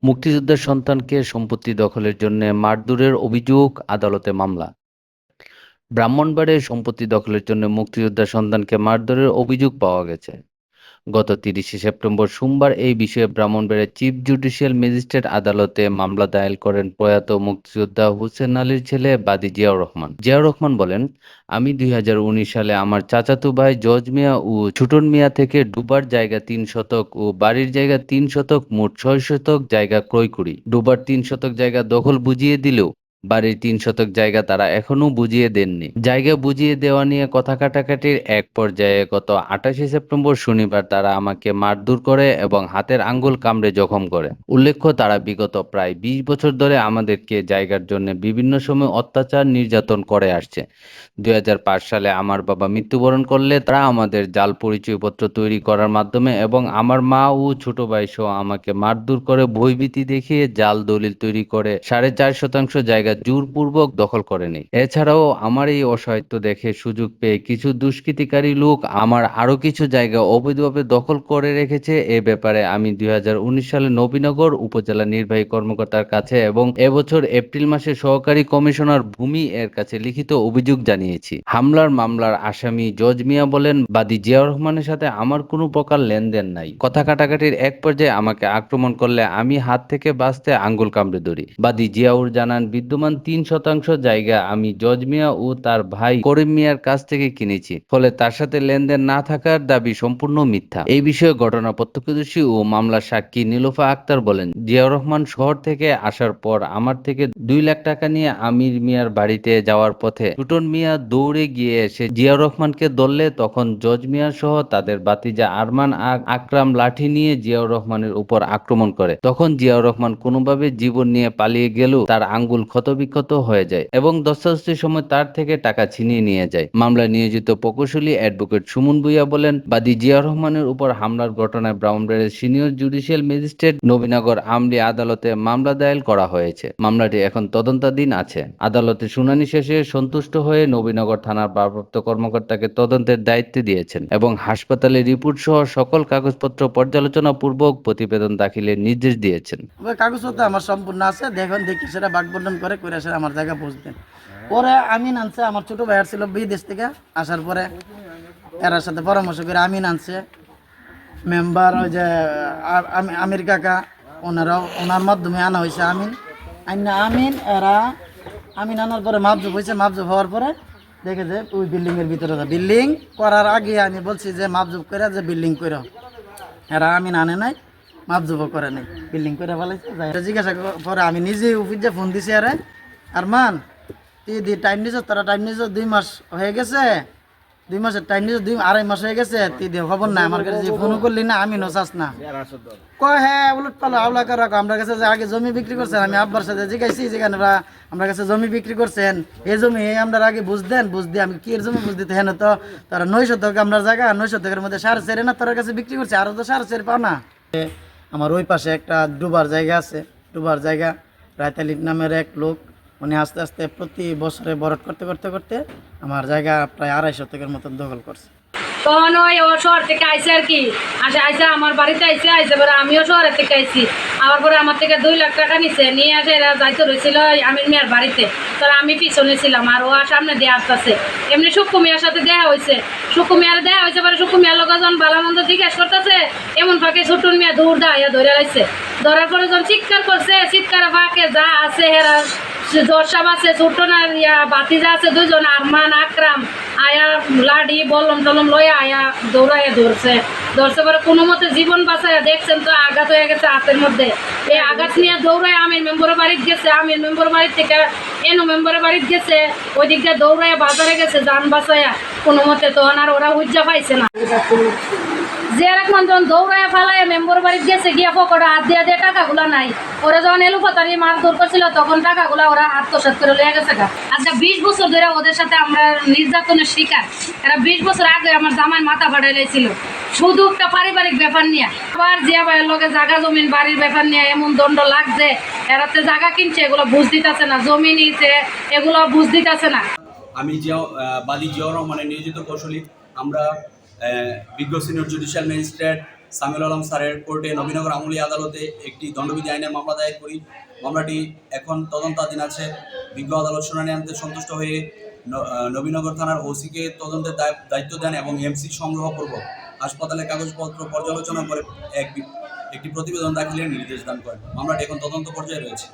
মুক্তিযোদ্ধার সন্তানকে সম্পত্তি দখলের জন্য মারধরের অভিযোগ, আদালতে মামলা। ব্রাহ্মণবাড়িয়ায় সম্পত্তি দখলের জন্য মুক্তিযোদ্ধার সন্তানকে মারধরের অভিযোগ পাওয়া গেছে। গত ৩০শে সেপ্টেম্বর সোমবার এই বিষয়ে ব্রাহ্মণবাড়িয়ার চিফ জুডিশিয়াল ম্যাজিস্ট্রেট আদালতে মামলা দায়ের করেন প্রয়াত মুক্তিযোদ্ধা হোসেন আলীর ছেলে বাদী জিয়াউর রহমান। জিয়াউর রহমান বলেন, আমি ২০১৯ সালে আমার চাচাতো ভাই জজ মিয়া ও ছুটন মিয়া থেকে ডুবার জায়গা ৩ শতক ও বাড়ির জায়গা ৩ শতক, মোট ৬ শতক জায়গা ক্রয় করি। ডুবার ৩ শতক জায়গা দখল বুঝিয়ে দিলেও বাড়ির ৩ শতক জায়গা তারা এখনো বুঝিয়ে দেননি। জায়গা বুঝিয়ে দেওয়া নিয়ে কথা কাটাকাটির এক পর্যায়ে গত ২৮শে সেপ্টেম্বর শনিবার তারা আমাকে মারধর করে এবং হাতের আঙ্গুল কামড়ে জখম করে। উল্লেখ্য, তারা বিগত প্রায় ২০ বছর ধরে আমাদেরকে জায়গার জন্য বিভিন্ন সময় অত্যাচার নির্যাতন করে আসছে। ২০০৫ সালে আমার বাবা মৃত্যুবরণ করলে তারা আমাদের জাল পরিচয়পত্র তৈরি করার মাধ্যমে এবং আমার মা ও ছোট ভাই সহ আমাকে মারধর করে ভয়ভীতি দেখিয়ে জাল দলিল তৈরি করে ৪.৫ শতাংশ জায়গা জোরপূর্বক দখল করে নেয়। এছাড়াও আমার এই অসহায়ত্ব দেখে সুযোগ পেয়ে কিছু দুষ্কৃতিকারী লোক আমার আরো কিছু জায়গা অবৈধভাবে দখল করে রেখেছে। এ ব্যাপারে আমি ২০১৯ সালে নবীনগর উপজেলা নির্বাহী কর্মকর্তার কাছে এবং এবছর এপ্রিল মাসে সহকারী কমিশনার ভূমি এর কাছে লিখিত অভিযোগ জানিয়েছি। হামলার মামলার আসামি জজ মিয়া বলেন, বাদী জিয়াউর রহমানের সাথে আমার কোনো প্রকার লেনদেন নাই। কথা কাটাকাটির এক পর্যায়ে আমাকে আক্রমণ করলে আমি হাত থেকে বাঁচতে আঙ্গুল কামড়ে ধরি। বাদী জিয়াউর জানান, বিদ্যমান ৩ শতাংশ জায়গা আমি জজ মিয়া ও তার ভাই করিম মিয়ার কাছ থেকে কিনেছি, ফলে তার সাথে লেনদেন না থাকার দাবি সম্পূর্ণ মিথ্যা। এই বিষয়ে ঘটনা প্রত্যক্ষদর্শী ও মামলার সাক্ষী নীলুফা আক্তার বলেন, জিয়াউর রহমান শহর থেকে আসার পর আমার থেকে ২ লাখ টাকা নিয়ে আমির মিয়ার বাড়িতে যাওয়ার পথে টুটন মিয়া দৌড়ে গিয়ে এসে জিয়াউর রহমানকে ধরলে তখন জজ মিয়া সহ তাদের ভাতিজা আরমান আকরাম লাঠি নিয়ে জিয়াউর রহমানের উপর আক্রমণ করে। তখন জিয়াউর রহমান কোনোভাবে জীবন নিয়ে পালিয়ে গেলেও তার আঙ্গুল ক্ষতবিক্ষত হয়ে যায় এবং ধস্তাধস্তির সময় তার থেকে টাকা ছিনিয়ে নিয়ে যায়। মামলায় নিয়োজিত প্রকৌশলী অ্যাডভোকেট সুমন ভূঁইয়া বলেন, বাদী জিয়াউর রহমানের উপর হামলার ঘটনায় ব্রাহ্মণবাড়িয়ার সিনিয়র জুডিশিয়াল ম্যাজিস্ট্রেট নবীনগর আমলি আদালতে মামলা দায়ের করা হয়েছে। মামলাটি এখন তদন্তাধীন আছে। আদালতে শুনানি শেষে সন্তুষ্ট হয়ে নবীনগর থানার ভারপ্রাপ্ত কর্মকর্তাকে তদন্তের দায়িত্ব দিয়েছেন এবং হাসপাতালের রিপোর্ট সহ সকল কাগজপত্র পর্যালোচনা পূর্বক প্রতিবেদন দাখিলের নির্দেশ দিয়েছেন। কাগজপত্র আমার সম্পূর্ণ আছে, দেখুন দেখি সেটা বাগবন্টন করে সেটা আমার জায়গা পৌঁছতেন। পরে আমিন আনছে, আমার ছোটো ভাইয়ার ছিল বিদেশ থেকে আসার পরে এর সাথে পরামর্শ করে আমিন আনছে মেম্বার, ওই যে আমির কাকা, ওনার মাধ্যমে আনা হয়েছে আমিন এরা আমিন আনার পরে মাপজুপ হয়েছে। মাপজুপ হওয়ার পরে দেখে যে ওই বিল্ডিংয়ের ভিতরে বিল্ডিং করার আগে আমি বলছি যে মাপজুপ করে যে বিল্ডিং করে, এরা আমিন আনে নাই, মাপজুপও করে নাই, বিল্ডিং করে ফেলাইছে। জিজ্ঞাসা পরে আমি নিজেই অফিসে ফোন দিছি, আর মান তুই টাইম নিছ, তারা টাইম নিছ 2 মাস হয়ে গেছে, 2 মাসের টাইম নিছ, 2-2.5 মাস হয়ে গেছে, তুই খবর নাই আমার কাছে, যে ফোনও করলি না, আমি নচাস না। কয় হ্যাঁ উলট পালো আওলা করা, আমরা কাছে যে আগে জমি বিক্রি করছেন, আমি আব্বার সাথে জিজ্ঞাসি যেখানে আমরা কাছে জমি বিক্রি করছেন, এই জমি আমরা আগে বুঝ দিয়ে আমি কি এর জমি বুঝ দিতে হেন তো তারা 9 শতক আমরা জায়গা, 9 শতকের মধ্যে 4.5 না তার কাছে বিক্রি করছে, আরও তো 4.5 পাও না। আমার ওই পাশে একটা ডুবার জায়গা আছে, ডুবার জায়গা রায়তালিক নামের এক লোক, উনি আস্তে আস্তে প্রতি বছরে বরট করতে করতে করতে আমার জায়গা প্রায় 2.5 শতকের মতন দখল করছে। তখন ও শহর থেকে আইসে আর কি, আইসে আমার বাড়িতে আইসে পরে আমিও শহরের থেকে আইসি। আবার পরে আমার থেকে 2 লাখ টাকা নিছে, নিয়ে আসে এরা যাইতে রয়েছিল আমির মিয়ার বাড়িতে, তারা আমি পিছনে ছিলাম আর ও সামনে দিয়ে আসতেছে। এমনি সুক্কু মিয়ার সাথে দেখা হয়েছে, সুক্কু মিয়ার দেখা হয়েছে পরে সুক্কু মিয়ার লোক যখন ভালোমন্দ জিজ্ঞেস করতেছে, এমন ফাঁকে ছুটুন মিয়া দৌড় দাঁড়িয়ে ধরে লাইছে। ধরার পরে যখন চিৎকার করছে, চিৎকারের ফাঁকে যা আছে হেরা দর্শাব আছে, ছোটনার বাতিজা আছে 2 জন, আরমান আকরাম আয়া লাডি বললম টলম লইয়া আয়া দৌড়াইয়া ধরছে পরে কোনো মতে জীবন বাঁচাইয়া দেখছেন তো আঘাত হয়ে গেছে হাতের মধ্যে। এই আঘাত নিয়ে দৌড়ায় আমির মেম্বরের বাড়িতে গেছে, আমির মেম্বরের বাড়ির থেকে এনো মেম্বরের বাড়িতে গেছে, ওই দিক দিয়ে দৌড়াইয়া বাজারে গেছে যান বাঁচাইয়া কোনো মতে, তখন আর ওরা উজ্জা পাইছে না। যে এখন যখন দৌড়াইয়া ফালাইয়া মেম্বর বাড়িতে গেছে, গিয়া পকেটে হাত দিয়ে টাকাগুলা নাই, ওরা যখন এলোপাতারি মারধর করছিল তখন টাকাগুলা ওরা আত্মসাৎ করে লিয়ে গেছে। আচ্ছা 20 বছর ধরে ওদের সাথে আমরা নির্যাতনের শিকার। এরা 20 বছর আগে আমার জামাই মাথা ফাটাই লাইছিল শুধু একটা পারিবারিক ব্যাপার নিয়ে। আবার জিয়া ভাইয়ের লোকে জায়গা জমিন বাড়ির ব্যাপার নিয়ে এমন দণ্ড লাগছে, এরাতে জায়গা কিনছে এগুলো বুঝ দিতেছে না, জমি নিয়েছে এগুলো বুঝ দিতেছে না। আমি বাদী জিয়াউর রহমানের নিয়োজিত কৌশলী, আমরা বিজ্ঞ senior judicial magistrate Samiul Alam স্যারের কোর্টে নবীনগর আমলি আদালতে একটি দণ্ডবিধি আইনের মামলা দায়ের করি। মামলাটি এখন তদন্তাধীন আছে। বিজ্ঞ আদালত শুনানি আনতে সন্তুষ্ট হয়ে নবীনগর থানার ওসিকে তদন্তের দায়িত্ব দেন এবং এমসি সংগ্রহপূর্বক হাসপাতালের কাগজপত্র পর্যালোচনা করে একটি প্রতিবেদন দাখিলের নির্দেশ দান করেন। মামলাটি এখন তদন্ত পর্যায়ে রয়েছে।